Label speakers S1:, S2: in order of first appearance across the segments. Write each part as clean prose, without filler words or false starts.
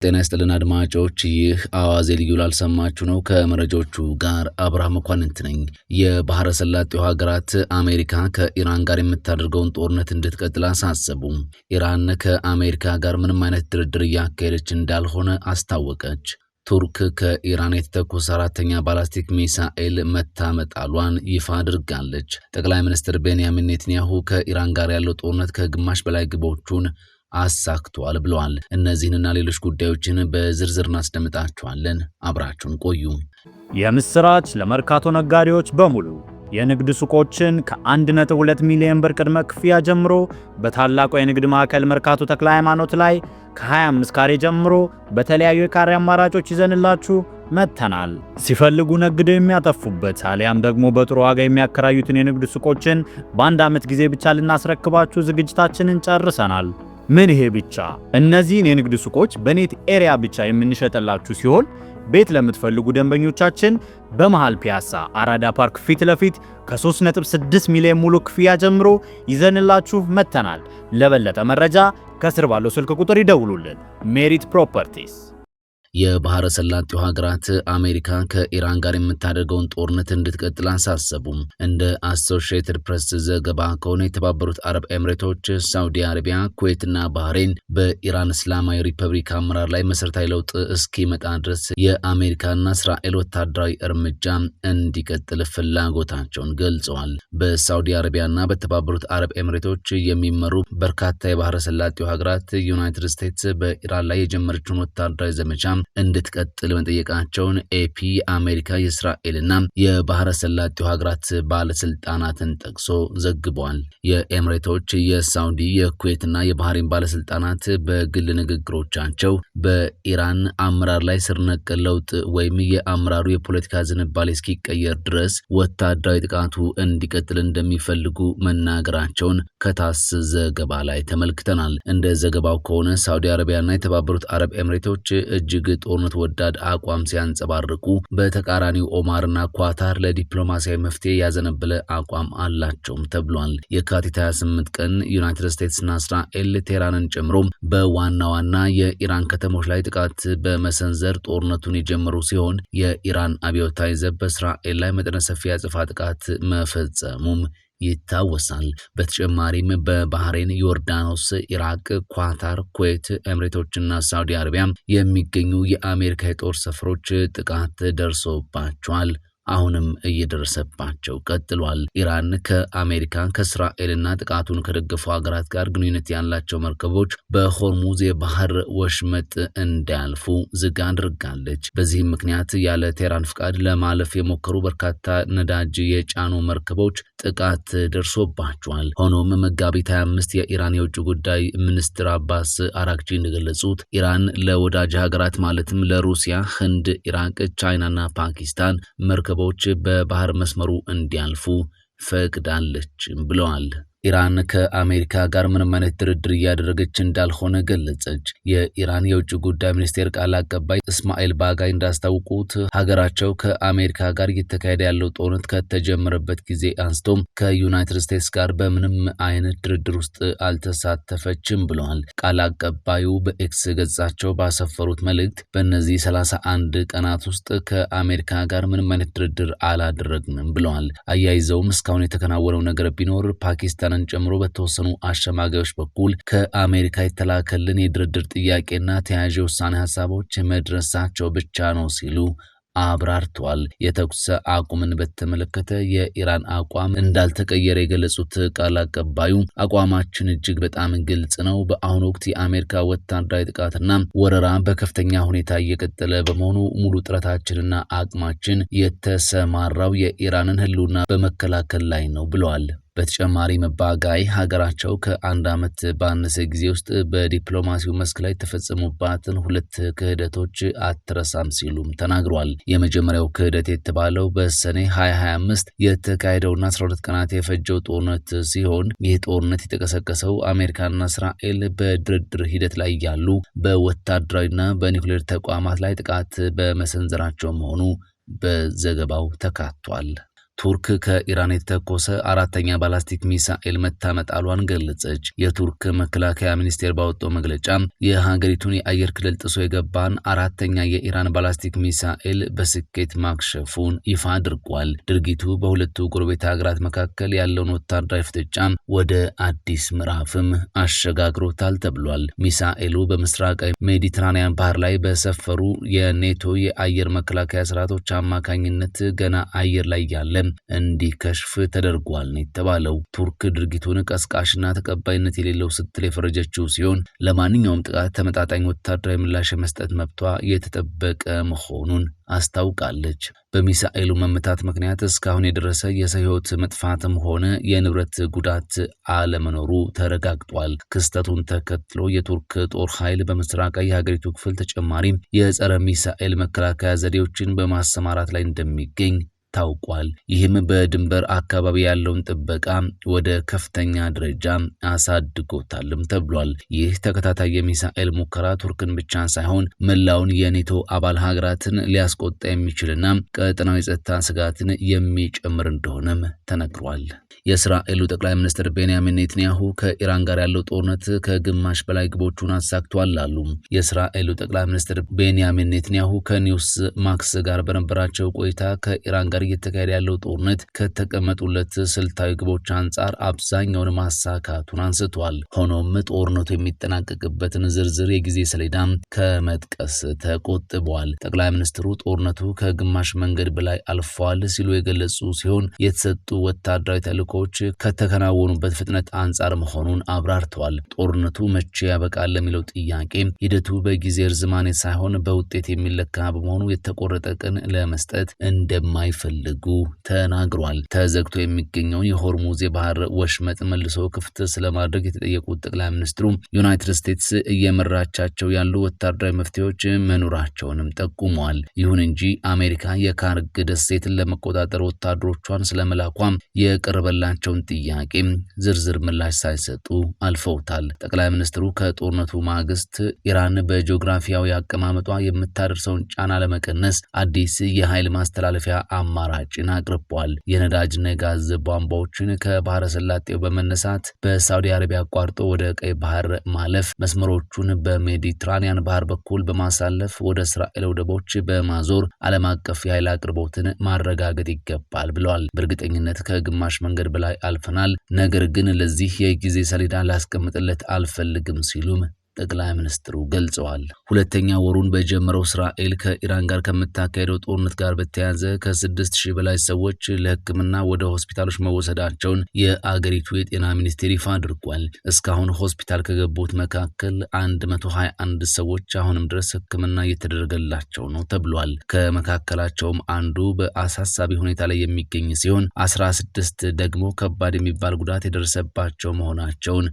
S1: ጤና ይስጥልን አድማጮች፣ ይህ አዋዜ ልዩ ላልሰማችሁ ነው። ከመረጃዎቹ ጋር አብርሃም መኳንንት ነኝ። የባህረ ሰላጤው ሀገራት አሜሪካ ከኢራን ጋር የምታደርገውን ጦርነት እንድትቀጥል አሳሰቡ። ኢራን ከአሜሪካ ጋር ምንም አይነት ድርድር እያካሄደች እንዳልሆነ አስታወቀች። ቱርክ ከኢራን የተተኮሰ አራተኛ ባላስቲክ ሚሳኤል መታመጣሏን ይፋ አድርጋለች። ጠቅላይ ሚኒስትር ቤንያሚን ኔታንያሁ ከኢራን ጋር ያለው ጦርነት ከግማሽ በላይ ግቦቹን አሳክቷል ብለዋል። እነዚህንና ሌሎች ጉዳዮችን በዝርዝር እናስደምጣችኋለን። አብራችሁን ቆዩ።
S2: የምስራች ለመርካቶ ነጋዴዎች በሙሉ የንግድ ሱቆችን ከ1.2 ሚሊዮን ብር ቅድመ ክፍያ ጀምሮ በታላቁ የንግድ ማዕከል መርካቶ ተክለ ሃይማኖት ላይ ከ25 ካሬ ጀምሮ በተለያዩ የካሬ አማራጮች ይዘንላችሁ መተናል። ሲፈልጉ ነግደው የሚያተርፉበት አሊያም ደግሞ በጥሩ ዋጋ የሚያከራዩትን የንግድ ሱቆችን በአንድ ዓመት ጊዜ ብቻ ልናስረክባችሁ ዝግጅታችንን ጨርሰናል። ምን ይሄ ብቻ! እነዚህን የንግድ ሱቆች በኔት ኤሪያ ብቻ የምንሸጥላችሁ ሲሆን ቤት ለምትፈልጉ ደንበኞቻችን በመሃል ፒያሳ አራዳ ፓርክ ፊት ለፊት ከ3.6 ሚሊዮን ሙሉ ክፍያ ጀምሮ ይዘንላችሁ መተናል። ለበለጠ መረጃ ከስር ባለው ስልክ ቁጥር ይደውሉልን። ሜሪት ፕሮፐርቲስ።
S1: የባህረ ሰላጤው ሀገራት አሜሪካ ከኢራን ጋር የምታደርገውን ጦርነት እንድትቀጥል አሳሰቡ። እንደ አሶሺየትድ ፕሬስ ዘገባ ከሆነ የተባበሩት አረብ ኤምሬቶች፣ ሳውዲ አረቢያ፣ ኩዌትና ባህሬን በኢራን እስላማዊ ሪፐብሊክ አመራር ላይ መሰረታዊ ለውጥ እስኪመጣ ድረስ የአሜሪካና እስራኤል ወታደራዊ እርምጃ እንዲቀጥል ፍላጎታቸውን ገልጸዋል። በሳውዲ አረቢያና በተባበሩት አረብ ኤምሬቶች የሚመሩ በርካታ የባህረ ሰላጤው ሀገራት ዩናይትድ ስቴትስ በኢራን ላይ የጀመረችውን ወታደራዊ ዘመቻ እንድትቀጥል መጠየቃቸውን ኤፒ አሜሪካ የእስራኤልና የባህረ ሰላጤው ሀገራት ባለስልጣናትን ጠቅሶ ዘግቧል። የኤምሬቶች፣ የሳውዲ፣ የኩዌትና የባህሬን ባለስልጣናት በግል ንግግሮቻቸው በኢራን አመራር ላይ ስር ነቀል ለውጥ ወይም የአመራሩ የፖለቲካ ዝንባሌ እስኪቀየር ድረስ ወታደራዊ ጥቃቱ እንዲቀጥል እንደሚፈልጉ መናገራቸውን ከታስ ዘገባ ላይ ተመልክተናል። እንደ ዘገባው ከሆነ ሳውዲ አረቢያና የተባበሩት አረብ ኤምሬቶች እጅግ ጦርነት ወዳድ አቋም ሲያንጸባርቁ፣ በተቃራኒው ኦማርና ኳታር ለዲፕሎማሲያዊ መፍትሄ ያዘነበለ አቋም አላቸውም ተብሏል። የካቲት 28 ቀን ዩናይትድ ስቴትስና እስራኤል ቴህራንን ጨምሮ በዋና ዋና የኢራን ከተሞች ላይ ጥቃት በመሰንዘር ጦርነቱን የጀመሩ ሲሆን የኢራን አብዮታዊ ዘብ በእስራኤል ላይ መጠነ ሰፊ የአጸፋ ጥቃት መፈጸሙም ይታወሳል። በተጨማሪም በባህሬን፣ ዮርዳኖስ፣ ኢራቅ፣ ኳታር፣ ኩዌት፣ ኤምሬቶችና ሳውዲ አረቢያ የሚገኙ የአሜሪካ የጦር ሰፈሮች ጥቃት ደርሶባቸዋል። አሁንም እየደረሰባቸው ቀጥሏል። ኢራን ከአሜሪካ ከእስራኤልና ጥቃቱን ከደገፉ ሀገራት ጋር ግንኙነት ያላቸው መርከቦች በሆርሙዝ የባህር ወሽመጥ እንዳያልፉ ዝግ አድርጋለች። በዚህም ምክንያት ያለ ቴህራን ፍቃድ ለማለፍ የሞከሩ በርካታ ነዳጅ የጫኑ መርከቦች ጥቃት ደርሶባቸዋል። ሆኖም መጋቢት 25 የኢራን የውጭ ጉዳይ ሚኒስትር አባስ አራግቺ እንደገለጹት ኢራን ለወዳጅ ሀገራት ማለትም ለሩሲያ፣ ህንድ፣ ኢራቅ፣ ቻይናና ፓኪስታን መርከቦች በባህር መስመሩ እንዲያልፉ ፈቅዳለች ብለዋል። ኢራን ከአሜሪካ ጋር ምንም አይነት ድርድር እያደረገች እንዳልሆነ ገለጸች። የኢራን የውጭ ጉዳይ ሚኒስቴር ቃል አቀባይ እስማኤል ባጋይ እንዳስታወቁት ሀገራቸው ከአሜሪካ ጋር እየተካሄደ ያለው ጦርነት ከተጀመረበት ጊዜ አንስቶም ከዩናይትድ ስቴትስ ጋር በምንም አይነት ድርድር ውስጥ አልተሳተፈችም ብለዋል። ቃል አቀባዩ በኤክስ ገጻቸው ባሰፈሩት መልእክት በእነዚህ 31 ቀናት ውስጥ ከአሜሪካ ጋር ምንም አይነት ድርድር አላደረግንም ብለዋል። አያይዘውም እስካሁን የተከናወነው ነገር ቢኖር ፓኪስታን ጨምሮ በተወሰኑ አሸማጋዮች በኩል ከአሜሪካ የተላከልን የድርድር ጥያቄና ተያያዥ ውሳኔ ሀሳቦች መድረሳቸው ብቻ ነው ሲሉ አብራርተዋል። የተኩስ አቁምን በተመለከተ የኢራን አቋም እንዳልተቀየረ የገለጹት ቃል አቀባዩ አቋማችን እጅግ በጣም ግልጽ ነው። በአሁኑ ወቅት የአሜሪካ ወታደራዊ ጥቃትና ወረራ በከፍተኛ ሁኔታ እየቀጠለ በመሆኑ ሙሉ ጥረታችንና አቅማችን የተሰማራው የኢራንን ሕልውና በመከላከል ላይ ነው ብለዋል። በተጨማሪም ባጋይ ሀገራቸው ከአንድ ዓመት ባነሰ ጊዜ ውስጥ በዲፕሎማሲው መስክ ላይ የተፈጸሙባትን 2 ክህደቶች አትረሳም ሲሉም ተናግሯል። የመጀመሪያው ክህደት የተባለው በሰኔ 2025 የተካሄደውና 12 ቀናት የፈጀው ጦርነት ሲሆን ይህ ጦርነት የተቀሰቀሰው አሜሪካና እስራኤል በድርድር ሂደት ላይ ያሉ በወታደራዊና በኒውክሌር ተቋማት ላይ ጥቃት በመሰንዘራቸው መሆኑ በዘገባው ተካቷል። ቱርክ ከኢራን የተተኮሰ አራተኛ ባላስቲክ ሚሳኤል መታመጣሏን ገለጸች። የቱርክ መከላከያ ሚኒስቴር ባወጣው መግለጫ የሀገሪቱን የአየር ክልል ጥሶ የገባን አራተኛ የኢራን ባላስቲክ ሚሳኤል በስኬት ማክሸፉን ይፋ አድርጓል። ድርጊቱ በሁለቱ ጎረቤት ሀገራት መካከል ያለውን ወታደራዊ ፍጥጫ ወደ አዲስ ምዕራፍም አሸጋግሮታል ተብሏል። ሚሳኤሉ በምስራቃዊ ሜዲትራኒያን ባህር ላይ በሰፈሩ የኔቶ የአየር መከላከያ ስርዓቶች አማካኝነት ገና አየር ላይ ያለ እንዲከሽፍ ተደርጓል ነው የተባለው። ቱርክ ድርጊቱን ቀስቃሽና ተቀባይነት የሌለው ስትል የፈረጀችው ሲሆን ለማንኛውም ጥቃት ተመጣጣኝ ወታደራዊ ምላሽ የመስጠት መብቷ የተጠበቀ መሆኑን አስታውቃለች። በሚሳኤሉ መመታት ምክንያት እስካሁን የደረሰ የሰው ሕይወት መጥፋትም ሆነ የንብረት ጉዳት አለመኖሩ ተረጋግጧል። ክስተቱን ተከትሎ የቱርክ ጦር ኃይል በምስራቃዊ የሀገሪቱ ክፍል ተጨማሪ የጸረ ሚሳኤል መከላከያ ዘዴዎችን በማሰማራት ላይ እንደሚገኝ ታውቋል። ይህም በድንበር አካባቢ ያለውን ጥበቃ ወደ ከፍተኛ ደረጃ አሳድጎታልም ተብሏል። ይህ ተከታታይ የሚሳኤል ሙከራ ቱርክን ብቻ ሳይሆን መላውን የኔቶ አባል ሀገራትን ሊያስቆጣ የሚችልና ቀጠናዊ ጸጥታ ስጋትን የሚጨምር እንደሆነም ተነግሯል። የእስራኤሉ ጠቅላይ ሚኒስትር ቤንያሚን ኔታንያሁ ከኢራን ጋር ያለው ጦርነት ከግማሽ በላይ ግቦቹን አሳክቷል አሉ። የእስራኤሉ ጠቅላይ ሚኒስትር ቤንያሚን ኔታንያሁ ከኒውስ ማክስ ጋር በነበራቸው ቆይታ ከኢራን ጋር እየተካሄደ ያለው ጦርነት ከተቀመጡለት ስልታዊ ግቦች አንጻር አብዛኛውን ማሳካቱን አንስቷል። ሆኖም ጦርነቱ የሚጠናቀቅበትን ዝርዝር የጊዜ ሰሌዳ ከመጥቀስ ተቆጥበዋል። ጠቅላይ ሚኒስትሩ ጦርነቱ ከግማሽ መንገድ በላይ አልፏል ሲሉ የገለጹ ሲሆን የተሰጡ ወታደራዊ ተልዕኮች ከተከናወኑበት ፍጥነት አንጻር መሆኑን አብራርተዋል። ጦርነቱ መቼ ያበቃል ለሚለው ጥያቄ ሂደቱ በጊዜ ርዝማኔ ሳይሆን በውጤት የሚለካ በመሆኑ የተቆረጠ ቀን ለመስጠት እንደማይፈልጉ ተናግሯል። ተዘግቶ የሚገኘውን የሆርሙዝ የባህር ወሽመጥ መልሶ ክፍት ስለማድረግ የተጠየቁት ጠቅላይ ሚኒስትሩ ዩናይትድ ስቴትስ እየመራቻቸው ያሉ ወታደራዊ መፍትሄዎች መኖራቸውንም ጠቁመዋል። ይሁን እንጂ አሜሪካ የካርግ ደሴትን ለመቆጣጠር ወታደሮቿን ስለመላኳም የቀረበላቸውን ጥያቄ ዝርዝር ምላሽ ሳይሰጡ አልፈውታል። ጠቅላይ ሚኒስትሩ ከጦርነቱ ማግስት ኢራን በጂኦግራፊያዊ አቀማመጧ የምታደርሰውን ጫና ለመቀነስ አዲስ የኃይል ማስተላለፊያ አማራጭን አቅርበዋል። የነዳጅና የጋዝ ቧንቧዎችን ከባህረ ሰላጤው በመነሳት በሳውዲ አረቢያ አቋርጦ ወደ ቀይ ባህር ማለፍ፣ መስመሮቹን በሜዲትራኒያን ባህር በኩል በማሳለፍ ወደ እስራኤል ወደቦች በማዞር ዓለም አቀፍ የኃይል አቅርቦትን ማረጋገጥ ይገባል ብለዋል። በእርግጠኝነት ከግማሽ መንገድ በላይ አልፈናል፣ ነገር ግን ለዚህ የጊዜ ሰሌዳ ላስቀምጥለት አልፈልግም ሲሉም ጠቅላይ ሚኒስትሩ ገልጸዋል። ሁለተኛ ወሩን በጀመረው እስራኤል ከኢራን ጋር ከምታካሄደው ጦርነት ጋር በተያያዘ ከ6000 በላይ ሰዎች ለሕክምና ወደ ሆስፒታሎች መወሰዳቸውን የአገሪቱ የጤና ሚኒስቴር ይፋ አድርጓል። እስካሁን ሆስፒታል ከገቡት መካከል 121 ሰዎች አሁንም ድረስ ሕክምና እየተደረገላቸው ነው ተብሏል። ከመካከላቸውም አንዱ በአሳሳቢ ሁኔታ ላይ የሚገኝ ሲሆን 16 ደግሞ ከባድ የሚባል ጉዳት የደረሰባቸው መሆናቸውን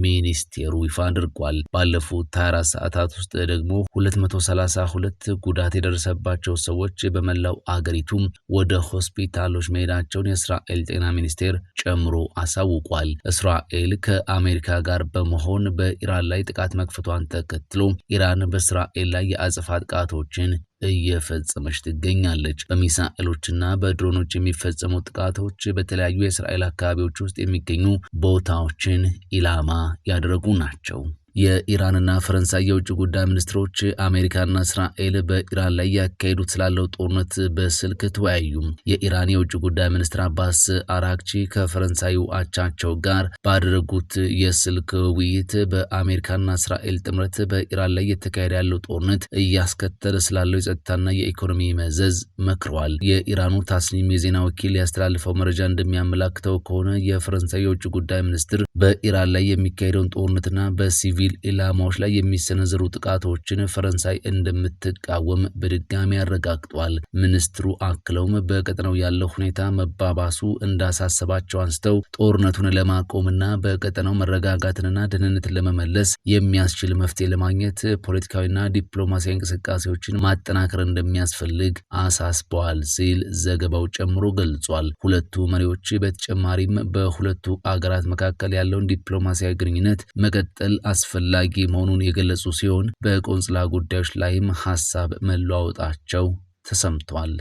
S1: ሚኒስቴሩ ይፋ አድርጓል። ባለፉት 24 ሰዓታት ውስጥ ደግሞ 232 ጉዳት የደረሰባቸው ሰዎች በመላው አገሪቱ ወደ ሆስፒታሎች መሄዳቸውን የእስራኤል ጤና ሚኒስቴር ጨምሮ አሳውቋል። እስራኤል ከአሜሪካ ጋር በመሆን በኢራን ላይ ጥቃት መክፈቷን ተከትሎ ኢራን በእስራኤል ላይ የአጸፋ ጥቃቶችን እየፈጸመች ትገኛለች። በሚሳኤሎችና በድሮኖች የሚፈጸሙ ጥቃቶች በተለያዩ የእስራኤል አካባቢዎች ውስጥ የሚገኙ ቦታዎችን ኢላማ ያደረጉ ናቸው። የኢራንና ፈረንሳይ የውጭ ጉዳይ ሚኒስትሮች አሜሪካና እስራኤል በኢራን ላይ ያካሄዱት ስላለው ጦርነት በስልክ ተወያዩ። የኢራን የውጭ ጉዳይ ሚኒስትር አባስ አራግቺ ከፈረንሳዩ አቻቸው ጋር ባደረጉት የስልክ ውይይት በአሜሪካና እስራኤል ጥምረት በኢራን ላይ የተካሄደ ያለው ጦርነት እያስከተለ ስላለው የጸጥታና የኢኮኖሚ መዘዝ መክረዋል። የኢራኑ ታስኒም የዜና ወኪል ያስተላልፈው መረጃ እንደሚያመላክተው ከሆነ የፈረንሳይ የውጭ ጉዳይ ሚኒስትር በኢራን ላይ የሚካሄደውን ጦርነትና በሲቪል ኢላማዎች ላይ የሚሰነዘሩ ጥቃቶችን ፈረንሳይ እንደምትቃወም በድጋሚ አረጋግጧል። ሚኒስትሩ አክለውም በቀጠናው ያለው ሁኔታ መባባሱ እንዳሳሰባቸው አንስተው ጦርነቱን ለማቆምና በቀጠናው መረጋጋትንና ደህንነትን ለመመለስ የሚያስችል መፍትሄ ለማግኘት ፖለቲካዊና ዲፕሎማሲያዊ እንቅስቃሴዎችን ማጠናከር እንደሚያስፈልግ አሳስበዋል ሲል ዘገባው ጨምሮ ገልጿል። ሁለቱ መሪዎች በተጨማሪም በሁለቱ አገራት መካከል ያለውን ዲፕሎማሲያዊ ግንኙነት መቀጠል አስፈላጊ መሆኑን የገለጹ ሲሆን በቆንስላ ጉዳዮች ላይም ሐሳብ መለዋወጣቸው ተሰምቷል።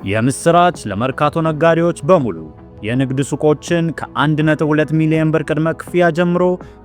S2: የምስራች ለመርካቶ ነጋዴዎች በሙሉ የንግድ ሱቆችን ከ1.2 ሚሊዮን ብር ቅድመ ክፍያ ጀምሮ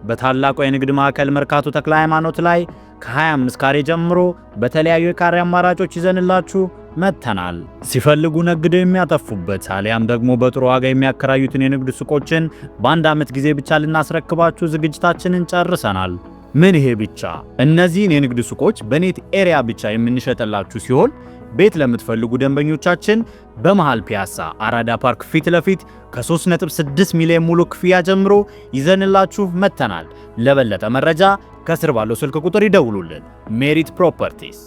S2: በታላቁ የንግድ ማዕከል መርካቶ ተክለ ሃይማኖት ላይ ከ25 ካሬ ጀምሮ በተለያዩ የካሬ አማራጮች ይዘንላችሁ መጥተናል። ሲፈልጉ ነግደው የሚያተርፉበት አሊያም ደግሞ በጥሩ ዋጋ የሚያከራዩትን የንግድ ሱቆችን በአንድ ዓመት ጊዜ ብቻ ልናስረክባችሁ ዝግጅታችንን ጨርሰናል። ምን ይሄ ብቻ! እነዚህን የንግድ ሱቆች በኔት ኤሪያ ብቻ የምንሸጥላችሁ ሲሆን ቤት ለምትፈልጉ ደንበኞቻችን በመሃል ፒያሳ አራዳ ፓርክ ፊት ለፊት ከ3.6 ሚሊዮን ሙሉ ክፍያ ጀምሮ ይዘንላችሁ መጥተናል። ለበለጠ መረጃ ከስር ባለው ስልክ ቁጥር ይደውሉልን። ሜሪት ፕሮፐርቲስ።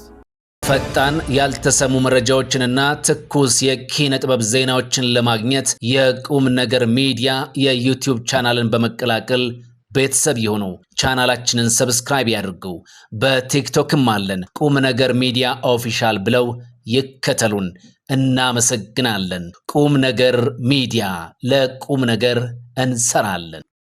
S1: ፈጣን ያልተሰሙ መረጃዎችንና ትኩስ የኪነ ጥበብ ዜናዎችን ለማግኘት የቁም ነገር ሚዲያ የዩቲዩብ ቻናልን በመቀላቀል ቤተሰብ የሆኑ ቻናላችንን ሰብስክራይብ ያድርጉ። በቲክቶክም አለን። ቁም ነገር ሚዲያ ኦፊሻል ብለው ይከተሉን። እናመሰግናለን። ቁም ነገር ሚዲያ፣ ለቁም ነገር እንሰራለን።